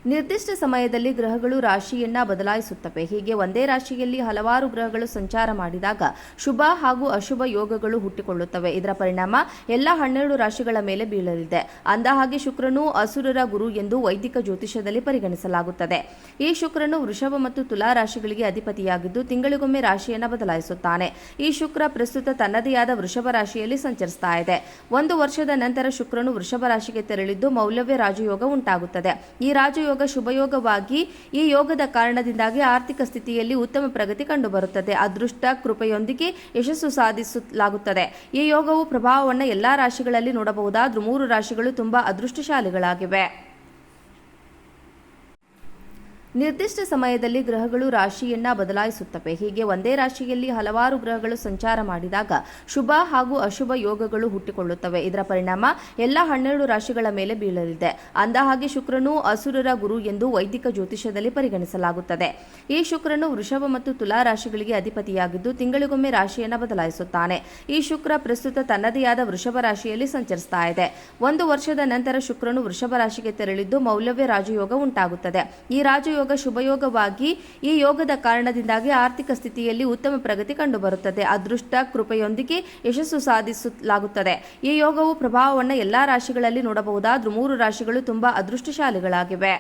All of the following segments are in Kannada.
ನಿರ್ದಿಷ್ಟ ಸಮಯದಲ್ಲಿ ಗ್ರಹಗಳು ರಾಶಿಯನ್ನ ಬದಲಾಯಿಸುತ್ತವೆ. ಹೀಗೆ ಒಂದೇ ರಾಶಿಯಲ್ಲಿ ಹಲವಾರು ಗ್ರಹಗಳು ಸಂಚಾರ ಮಾಡಿದಾಗ ಶುಭ ಹಾಗೂ ಅಶುಭ ಯೋಗಗಳು ಹುಟ್ಟಿಕೊಳ್ಳುತ್ತವೆ. ಇದರ ಪರಿಣಾಮ ಎಲ್ಲ 12 ರಾಶಿಗಳ ಮೇಲೆ ಬೀಳಲಿದೆ. ಅಂದಹಾಗೆ ಶುಕ್ರನು ಅಸುರರ ಗುರು ಎಂದು ವೈದಿಕ ಜ್ಯೋತಿಷದಲ್ಲಿ ಪರಿಗಣಿಸಲಾಗುತ್ತದೆ. ಈ ಶುಕ್ರನು ವೃಷಭ ಮತ್ತು ತುಲಾ ರಾಶಿಗಳಿಗೆ ಅಧಿಪತಿಯಾಗಿದ್ದು ತಿಂಗಳಿಗೊಮ್ಮೆ ರಾಶಿಯನ್ನ ಬದಲಾಯಿಸುತ್ತಾನೆ. ಈ ಶುಕ್ರ ಪ್ರಸ್ತುತ ತನ್ನದೇ ಆದ ವೃಷಭ ರಾಶಿಯಲ್ಲಿ ಸಂಚರಿಸ್ತಾ ಇದೆ. 1 ವರ್ಷದ ನಂತರ ಶುಕ್ರನು ವೃಷಭ ರಾಶಿಗೆ ತೆರಳಿದ್ದು ಮೌಲ್ಯವೇ ರಾಜಯೋಗ ಉಂಟಾಗುತ್ತದೆ. ಈ ರಾಜಯೋಗ ಶುಭಯೋಗವಾಗಿ ಈ ಯೋಗದ ಕಾರಣದಿಂದಾಗಿ ಆರ್ಥಿಕ ಸ್ಥಿತಿಯಲ್ಲಿ ಉತ್ತಮ ಪ್ರಗತಿ ಕಂಡುಬರುತ್ತದೆ. ಅದೃಷ್ಟ ಕೃಪೆಯೊಂದಿಗೆ ಯಶಸ್ಸು ಸಾಧಿಸಲಾಗುತ್ತದೆ. ಈ ಯೋಗವು ಪ್ರಭಾವವನ್ನು ಎಲ್ಲಾ ರಾಶಿಗಳಲ್ಲಿ ನೋಡಬಹುದಾದ್ರೂ 3 ರಾಶಿಗಳು ತುಂಬಾ ಅದೃಷ್ಟಶಾಲಿಗಳಾಗಿವೆ. ನಿರ್ದಿಷ್ಟ ಸಮಯದಲ್ಲಿ ಗ್ರಹಗಳು ರಾಶಿಯನ್ನ ಬದಲಾಯಿಸುತ್ತವೆ. ಹೀಗೆ ಒಂದೇ ರಾಶಿಯಲ್ಲಿ ಹಲವಾರು ಗ್ರಹಗಳು ಸಂಚಾರ ಮಾಡಿದಾಗ ಶುಭ ಹಾಗೂ ಅಶುಭ ಯೋಗಗಳು ಹುಟ್ಟಿಕೊಳ್ಳುತ್ತವೆ. ಇದರ ಪರಿಣಾಮ ಎಲ್ಲ 12 ರಾಶಿಗಳ ಮೇಲೆ ಬೀಳಲಿದೆ. ಅಂದಹಾಗೆ ಶುಕ್ರನು ಅಸುರರ ಗುರು ಎಂದು ವೈದಿಕ ಜ್ಯೋತಿಷದಲ್ಲಿ ಪರಿಗಣಿಸಲಾಗುತ್ತದೆ. ಈ ಶುಕ್ರನು ವೃಷಭ ಮತ್ತು ತುಲಾ ರಾಶಿಗಳಿಗೆ ಅಧಿಪತಿಯಾಗಿದ್ದು ತಿಂಗಳಿಗೊಮ್ಮೆ ರಾಶಿಯನ್ನ ಬದಲಾಯಿಸುತ್ತಾನೆ. ಈ ಶುಕ್ರ ಪ್ರಸ್ತುತ ತನ್ನದೇ ಆದ ವೃಷಭ ರಾಶಿಯಲ್ಲಿ ಸಂಚರಿಸ್ತಾ ಇದೆ. 1 ವರ್ಷದ ನಂತರ ಶುಕ್ರನು ವೃಷಭ ರಾಶಿಗೆ ತೆರಳಿದ್ದು ಮೌಲ್ಯವೇ ರಾಜಯೋಗ ಉಂಟಾಗುತ್ತದೆ. ಈ ರಾಜಯೋಗ ಶುಭಯೋಗವಾಗಿ ಈ ಯೋಗದ ಕಾರಣದಿಂದಾಗಿ ಆರ್ಥಿಕ ಸ್ಥಿತಿಯಲ್ಲಿ ಉತ್ತಮ ಪ್ರಗತಿ ಕಂಡುಬರುತ್ತದೆ. ಅದೃಷ್ಟ ಕೃಪೆಯೊಂದಿಗೆ ಯಶಸ್ಸು ಸಾಧಿಸಲಾಗುತ್ತದೆ. ಈ ಯೋಗವು ಪ್ರಭಾವವನ್ನು ಎಲ್ಲಾ ರಾಶಿಗಳಲ್ಲಿ ನೋಡಬಹುದಾದ್ರೂ 3 ರಾಶಿಗಳು ತುಂಬಾ ಅದೃಷ್ಟಶಾಲಿಗಳಾಗಿವೆ.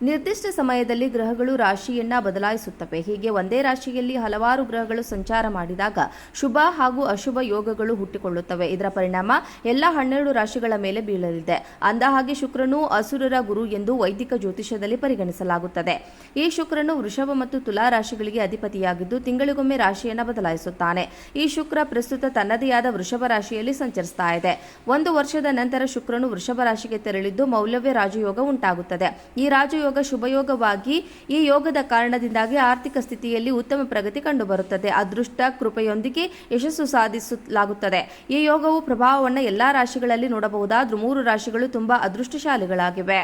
ನಿರ್ದಿಷ್ಟ ಸಮಯದಲ್ಲಿ ಗ್ರಹಗಳು ರಾಶಿಯನ್ನ ಬದಲಾಯಿಸುತ್ತವೆ. ಹೀಗೆ ಒಂದೇ ರಾಶಿಯಲ್ಲಿ ಹಲವಾರು ಗ್ರಹಗಳು ಸಂಚಾರ ಮಾಡಿದಾಗ ಶುಭ ಹಾಗೂ ಅಶುಭ ಯೋಗಗಳು ಹುಟ್ಟಿಕೊಳ್ಳುತ್ತವೆ. ಇದರ ಪರಿಣಾಮ ಎಲ್ಲ 12 ರಾಶಿಗಳ ಮೇಲೆ ಬೀಳಲಿದೆ. ಅಂದಹಾಗೆ ಶುಕ್ರನು ಅಸುರರ ಗುರು ಎಂದು ವೈದಿಕ ಜ್ಯೋತಿಷದಲ್ಲಿ ಪರಿಗಣಿಸಲಾಗುತ್ತದೆ. ಈ ಶುಕ್ರನು ವೃಷಭ ಮತ್ತು ತುಲಾ ರಾಶಿಗಳಿಗೆ ಅಧಿಪತಿಯಾಗಿದ್ದು ತಿಂಗಳಿಗೊಮ್ಮೆ ರಾಶಿಯನ್ನ ಬದಲಾಯಿಸುತ್ತಾನೆ. ಈ ಶುಕ್ರ ಪ್ರಸ್ತುತ ತನ್ನದೇ ಆದ ವೃಷಭ ರಾಶಿಯಲ್ಲಿ ಸಂಚರಿಸ್ತಾ ಇದೆ. 1 ವರ್ಷದ ನಂತರ ಶುಕ್ರನು ವೃಷಭ ರಾಶಿಗೆ ತೆರಳಿದ್ದು ಮೌಲ್ಯವೇ ರಾಜಯೋಗ ಉಂಟಾಗುತ್ತದೆ. ಈ ರಾಜಯೋಗ ಶುಭಯೋಗವಾಗಿ ಈ ಯೋಗದ ಕಾರಣದಿಂದಾಗಿ ಆರ್ಥಿಕ ಸ್ಥಿತಿಯಲ್ಲಿ ಉತ್ತಮ ಪ್ರಗತಿ ಕಂಡುಬರುತ್ತದೆ. ಅದೃಷ್ಟ ಕೃಪೆಯೊಂದಿಗೆ ಯಶಸ್ಸು ಸಾಧಿಸಲಾಗುತ್ತದೆ. ಈ ಯೋಗವು ಪ್ರಭಾವವನ್ನು ಎಲ್ಲಾ ರಾಶಿಗಳಲ್ಲಿ ನೋಡಬಹುದಾದ್ರೂ 3 ರಾಶಿಗಳು ತುಂಬಾ ಅದೃಷ್ಟಶಾಲಿಗಳಾಗಿವೆ.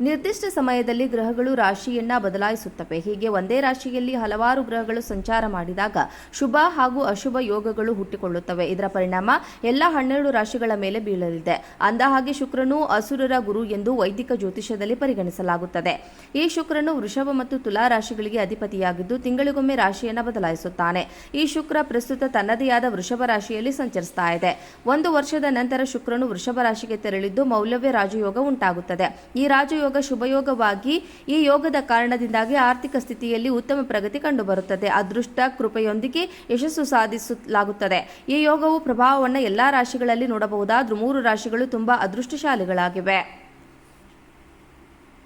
ನಿರ್ದಿಷ್ಟ ಸಮಯದಲ್ಲಿ ಗ್ರಹಗಳು ರಾಶಿಯನ್ನ ಬದಲಾಯಿಸುತ್ತವೆ. ಹೀಗೆ ಒಂದೇ ರಾಶಿಯಲ್ಲಿ ಹಲವಾರು ಗ್ರಹಗಳು ಸಂಚಾರ ಮಾಡಿದಾಗ ಶುಭ ಹಾಗೂ ಅಶುಭ ಯೋಗಗಳು ಹುಟ್ಟಿಕೊಳ್ಳುತ್ತವೆ. ಇದರ ಪರಿಣಾಮ ಎಲ್ಲ 12 ರಾಶಿಗಳ ಮೇಲೆ ಬೀಳಲಿದೆ. ಅಂದಹಾಗೆ ಶುಕ್ರನು ಅಸುರರ ಗುರು ಎಂದು ವೈದಿಕ ಜ್ಯೋತಿಷದಲ್ಲಿ ಪರಿಗಣಿಸಲಾಗುತ್ತದೆ. ಈ ಶುಕ್ರನು ವೃಷಭ ಮತ್ತು ತುಲಾ ರಾಶಿಗಳಿಗೆ ಅಧಿಪತಿಯಾಗಿದ್ದು ತಿಂಗಳಿಗೊಮ್ಮೆ ರಾಶಿಯನ್ನ ಬದಲಾಯಿಸುತ್ತಾನೆ. ಈ ಶುಕ್ರ ಪ್ರಸ್ತುತ ತನ್ನದೇ ಆದ ವೃಷಭ ರಾಶಿಯಲ್ಲಿ ಸಂಚರಿಸ್ತಾ ಇದೆ. 1 ವರ್ಷದ ನಂತರ ಶುಕ್ರನು ವೃಷಭ ರಾಶಿಗೆ ತೆರಳಿದ್ದು ಮೌಲ್ಯವೇ ರಾಜಯೋಗ ಉಂಟಾಗುತ್ತದೆ. ಈ ಯೋಗವು ಪ್ರಭಾವವನ್ನು ಎಲ್ಲಾ ರಾಶಿಗಳಲ್ಲಿ ನೋಡಬಹುದಾದ್ರೂ 3 ರಾಶಿಗಳು ತುಂಬಾ ಅದೃಷ್ಟಶಾಲಿಗಳಾಗಿವೆ. ನಿರ್ದಿಷ್ಟ ಸಮಯದಲ್ಲಿ ಗ್ರಹಗಳು ರಾಶಿಯನ್ನ ಬದಲಾಯಿಸುತ್ತವೆ. ಹೀಗೆ ಒಂದೇ ರಾಶಿಯಲ್ಲಿ ಹಲವಾರು ಗ್ರಹಗಳು ಸಂಚಾರ ಮಾಡಿದಾಗ ಶುಭ ಹಾಗೂ ಅಶುಭ ಯೋಗಗಳು ಹುಟ್ಟಿಕೊಳ್ಳುತ್ತವೆ. ಇದರ ಪರಿಣಾಮ ಎಲ್ಲ 12 ರಾಶಿಗಳ ಮೇಲೆ ಬೀಳಲಿದೆ. ಅಂದಹಾಗೆ ಶುಕ್ರನು ಅಸುರರ ಗುರು ಎಂದು ವೈದಿಕ ಜ್ಯೋತಿಷದಲ್ಲಿ ಪರಿಗಣಿಸಲಾಗುತ್ತದೆ. ಈ ಶುಕ್ರನು ವೃಷಭ ಮತ್ತು ತುಲಾ ರಾಶಿಗಳಿಗೆ ಅಧಿಪತಿಯಾಗಿದ್ದು ತಿಂಗಳಿಗೊಮ್ಮೆ ರಾಶಿಯನ್ನ ಬದಲಾಯಿಸುತ್ತಾನೆ. ಈ ಶುಕ್ರ ಪ್ರಸ್ತುತ ತನ್ನದೇ ಆದ ವೃಷಭ ರಾಶಿಯಲ್ಲಿ ಸಂಚರಿಸ್ತಾ ಇದೆ. 1 ವರ್ಷದ ನಂತರ ಶುಕ್ರನು ವೃಷಭ ರಾಶಿಗೆ ತೆರಳಿದ್ದು ಮೌಲ್ಯವೇ ರಾಜಯೋಗ ಉಂಟಾಗುತ್ತದೆ. ಈ ರಾಜಯೋಗ ಶುಭಯೋಗವಾಗಿ ಈ ಯೋಗದ ಕಾರಣದಿಂದಾಗಿ ಆರ್ಥಿಕ ಸ್ಥಿತಿಯಲ್ಲಿ ಉತ್ತಮ ಪ್ರಗತಿ ಕಂಡುಬರುತ್ತದೆ. ಅದೃಷ್ಟ ಕೃಪೆಯೊಂದಿಗೆ ಯಶಸ್ಸು ಸಾಧಿಸಲಾಗುತ್ತದೆ. ಈ ಯೋಗವು ಪ್ರಭಾವವನ್ನು ಎಲ್ಲಾ ರಾಶಿಗಳಲ್ಲಿ ನೋಡಬಹುದಾದ್ರೂ 3 ರಾಶಿಗಳು ತುಂಬಾ ಅದೃಷ್ಟಶಾಲಿಗಳಾಗಿವೆ.